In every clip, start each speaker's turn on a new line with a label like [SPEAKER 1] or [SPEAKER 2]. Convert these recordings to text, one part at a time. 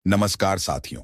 [SPEAKER 1] नमस्कार साथियों,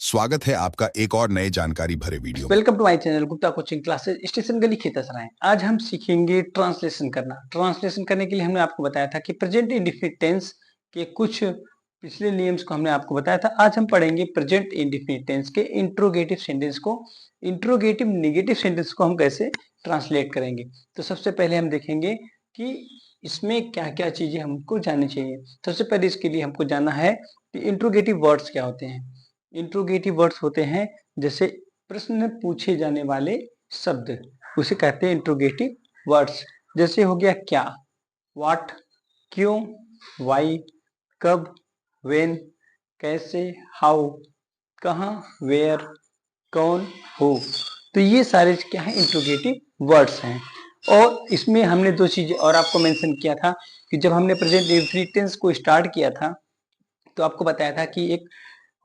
[SPEAKER 1] स्वागत है आपका एक और नए जानकारी भरे वीडियो में।
[SPEAKER 2] Welcome to my channel Gupta coaching classes station गली खितासराय। आज हम सीखेंगे ट्रांसलेशन करना। ट्रांसलेशन करने के लिए हमने आपको बताया था कि प्रेजेंट इंडेफिनिट टेंस के कुछ पिछले नियम्स को हमने आपको बताया था। आज हम पढ़ेंगे प्रेजेंट इंडेफिनिट टेंस के इंट्रोगेटिव सेंटेंस को। इंट्रोगेटिव नेगेटिव सेंटेंस को हम कैसे ट्रांसलेट करेंगे। तो सबसे पहले हम देखेंगे कि इसमें क्या क्या चीजें हमको जाननी चाहिए। सबसे पहले इसके लिए हमको जानना है कि इंट्रोगेटिव वर्ड्स क्या होते हैं। इंट्रोगेटिव वर्ड्स होते हैं जैसे प्रश्न पूछे जाने वाले शब्द, उसे कहते हैं इंट्रोगेटिव वर्ड्स। जैसे हो गया क्या, व्हाट, क्यों, वाई, कब, व्हेन, कैसे, हाउ, कहाँ, वेयर, कौन, हो। तो ये सारे क्या है, इंट्रोगेटिव वर्ड्स हैं। और इसमें हमने दो चीजें और आपको मेंशन किया था कि जब हमने प्रेजेंट इंडेफिनिट टेंस को स्टार्ट किया था तो आपको बताया था कि एक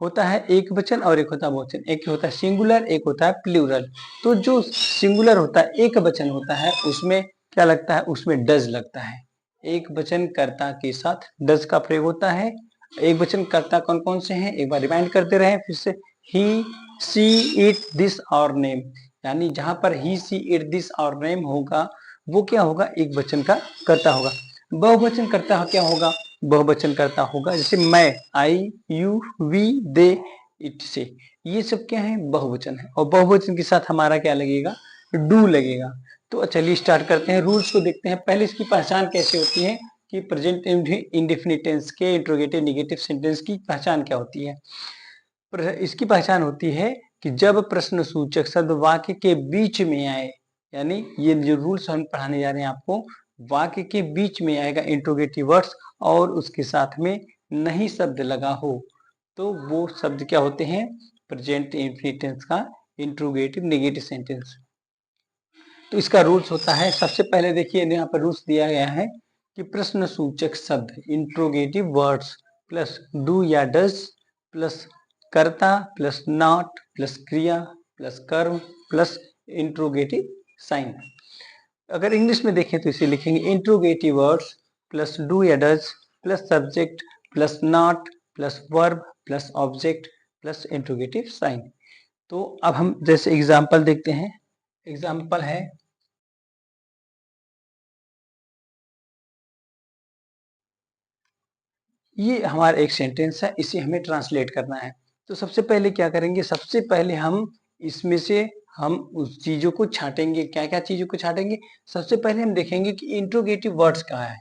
[SPEAKER 2] होता है एक वचन और एक होता है बहुवचन, एक होता है सिंगुलर, एक होता है प्लूरल। तो जो सिंगुलर होता है, एक वचन होता है, उसमें क्या लगता है, उसमें डज लगता है। एक वचन कर्ता के साथ डज का प्रयोग होता है। एक वचन कर्ता कौन कौन से हैं, एक बार रिमाइंड करते रहे फिर से। ही, सी, इट, दिस और नेम, यानी जहां पर ही, सी, इट, दिस और नेम होगा वो क्या होगा, एक वचन का कर्ता होगा। बहुवचन कर्ता क्या होगा, बहुवचन करता होगा जैसे मैं, आई, यू, वी, दे, इट, से। ये सब क्या है, बहुवचन है। और बहुवचन के साथ हमारा क्या लगेगा, डू लगेगा। तो चलिए स्टार्ट करते हैं, रूल्स को देखते हैं। पहले इसकी पहचान कैसे होती है कि प्रेजेंट इंडेफिनिट टेंस के इंट्रोगेटिव नेगेटिव सेंटेंस की पहचान क्या होती है। इसकी पहचान होती है कि जब प्रश्न सूचक शब्द वाक्य के बीच में आए, यानी ये जो रूल्स हम पढ़ाने जा रहे हैं आपको, वाक्य के बीच में आएगा इंट्रोगेटिव वर्ड्स और उसके साथ में नहीं शब्द लगा हो, तो वो शब्द क्या होते हैं, प्रेजेंट इंडेफिनिट टेंस का इंट्रोगेटिव नेगेटिव सेंटेंस। तो इसका रूल्स होता है, सबसे पहले देखिए यहाँ पर रूल्स दिया गया है कि प्रश्न सूचक शब्द इंट्रोगेटिव वर्ड्स प्लस डू या डज प्लस कर्ता प्लस नॉट प्लस क्रिया प्लस कर्म प्लस इंट्रोगेटिव साइन। अगर इंग्लिश में देखें तो इसे लिखेंगे इंट्रोगेटिव वर्ड्स प्लस डू या does plus subject plus not plus verb plus object plus interrogative sign. तो अब हम जैसे एग्जाम्पल देखते हैं। एग्जाम्पल है, ये हमारा एक सेंटेंस है, इसे हमें ट्रांसलेट करना है। तो सबसे पहले क्या करेंगे, सबसे पहले हम इसमें से हम उस चीजों को छांटेंगे। क्या क्या चीजों को छांटेंगे, सबसे पहले हम देखेंगे कि इंट्रोगेटिव वर्ड्स कहाँ है।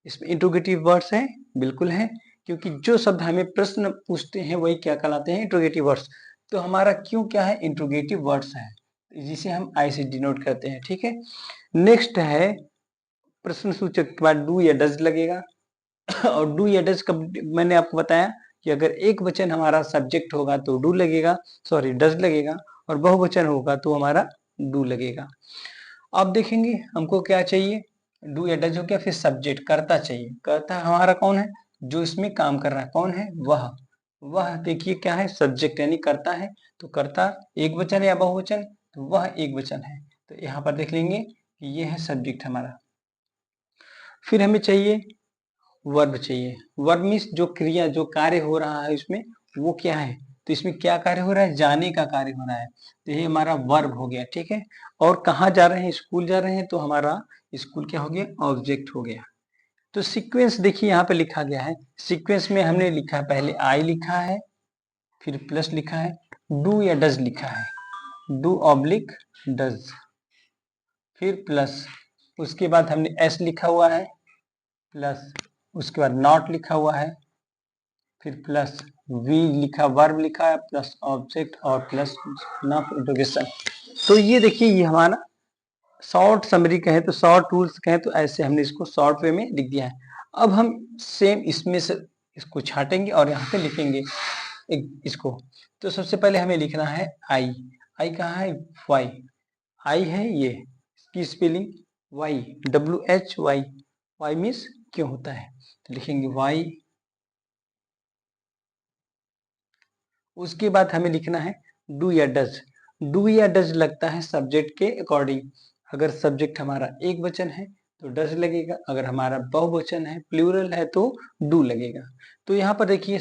[SPEAKER 2] इसमें इंट्रोगेटिव वर्ड्स हैं, बिल्कुल है, क्योंकि जो शब्द हमें प्रश्न पूछते हैं वही क्या कहलाते हैं, इंट्रोगेटिव वर्ड्स। तो हमारा क्यों क्या है, इंट्रोगेटिव वर्ड्स है, जिसे हम आई से डिनोट करते हैं, ठीक है। नेक्स्ट है, प्रश्न सूचक के बाद डू या डज लगेगा। और डू या डज कब, मैंने आपको बताया कि अगर एक वचन हमारा सब्जेक्ट होगा तो डू लगेगा, सॉरी डज लगेगा, और बहुवचन होगा तो हमारा डू लगेगा। अब देखेंगे हमको क्या चाहिए, डू या डज हो गया, फिर सब्जेक्ट कर्ता चाहिए। कर्ता हमारा कौन है, जो इसमें काम कर रहा है, कौन है, वह देखिए क्या है, सब्जेक्ट यानी कर्ता है। तो कर्ता एक वचन या बहुवचन, तो वह एक वचन है। तो यहाँ पर देख लेंगे कि ये है सब्जेक्ट हमारा। फिर हमें चाहिए वर्ब चाहिए। वर्ब मीन्स जो क्रिया, जो कार्य हो रहा है इसमें, वो क्या है। तो इसमें क्या कार्य हो रहा है, जाने का कार्य हो रहा है, तो ये हमारा वर्ब हो गया, ठीक है। और कहाँ जा रहे हैं, स्कूल जा रहे हैं, तो हमारा स्कूल क्या हो गया, ऑब्जेक्ट हो गया। तो सीक्वेंस देखिए यहाँ पे लिखा गया है। सीक्वेंस में हमने लिखा है, पहले आई लिखा है, फिर प्लस लिखा है, डू या डज लिखा है, डू ऑब्लिक डज, फिर प्लस, उसके बाद हमने एस लिखा हुआ है, प्लस, उसके बाद नॉट लिखा हुआ है, फिर प्लस वी लिखा, वर्ब लिखा है, प्लस ऑब्जेक्ट और प्लस ऑफ इंट्रोगेशन। तो ये देखिए, ये हमारा शॉर्ट समरी कहें तो, शॉर्ट रूल्स कहें तो, ऐसे हमने इसको शॉर्ट वे में लिख दिया है। अब हम सेम इसमें से इसको छाटेंगे और यहाँ पे लिखेंगे इसको। तो सबसे पहले हमें लिखना है आई। आई कहाँ है, वाई, आई है ये, इसकी spelling why, WHY, why means क्यों होता है, तो लिखेंगे वाई। उसके बाद हमें लिखना है डू या डज। डू या डज लगता है सब्जेक्ट के अकॉर्डिंग। अगर सब्जेक्ट हमारा एक वचन है तो डज लगेगा। अगर हमारा बहुवचन है, प्लूरल है, तो डू लगेगा। तो यहाँ पर देखिए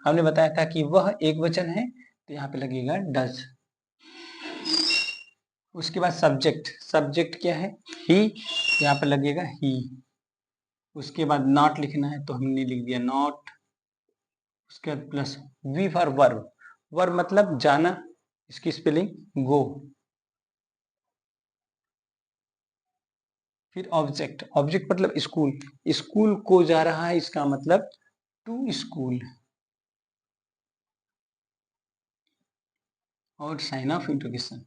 [SPEAKER 2] हमने बताया था कि वह एक वचन है, तो यहाँ पे लगेगा डज। उसके बाद सब्जेक्ट, सब्जेक्ट क्या है? ही, यहाँ पे लगेगा ही। उसके बाद नॉट लिखना है, तो हमने लिख दिया नॉट। उसके बाद plus V for verb, verb मतलब जाना, इसकी स्पेलिंग गो। फिर ऑब्जेक्ट, ऑब्जेक्ट मतलब स्कूल, स्कूल को जा रहा है, इसका मतलब टू स्कूल। और साइन ऑफ इंट्रोगेशन,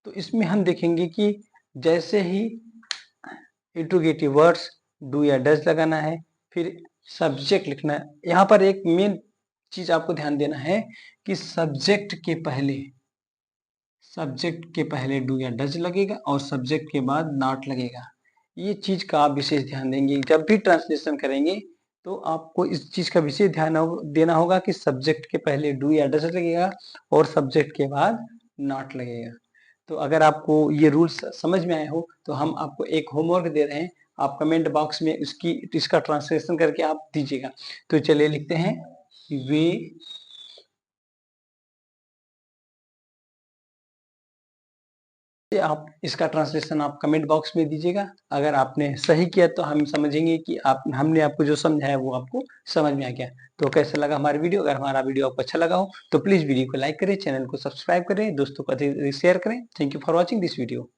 [SPEAKER 2] तो इसमें हम देखेंगे कि जैसे ही इंट्रोगेटिव वर्ड्स डू या डज लगाना है, फिर सब्जेक्ट लिखना है। यहाँ पर एक मेन चीज आपको ध्यान देना है कि सब्जेक्ट के पहले डू या डज लगेगा और सब्जेक्ट के बाद नॉट लगेगा। ये चीज का आप विशेष ध्यान देंगे जब भी ट्रांसलेशन करेंगे, तो आपको इस चीज का विशेष ध्यान देना होगा कि सब्जेक्ट के पहले डू या डज लगेगा और सब्जेक्ट के बाद नॉट लगेगा। तो अगर आपको ये रूल्स समझ में आए हो, तो हम आपको एक होमवर्क दे रहे हैं, आप कमेंट बॉक्स में इसका ट्रांसलेशन करके आप दीजिएगा। तो चलिए लिखते हैं, वे आप इसका ट्रांसलेशन आप कमेंट बॉक्स में दीजिएगा। अगर आपने सही किया तो हम समझेंगे कि हमने आपको जो समझाया वो आपको समझ में आ गया। तो कैसा लगा हमारा वीडियो? अगर हमारा वीडियो आपको अच्छा लगा हो तो प्लीज वीडियो को लाइक करें, चैनल को सब्सक्राइब करें, दोस्तों को अधिक शेयर करें। Thank you for watching this video.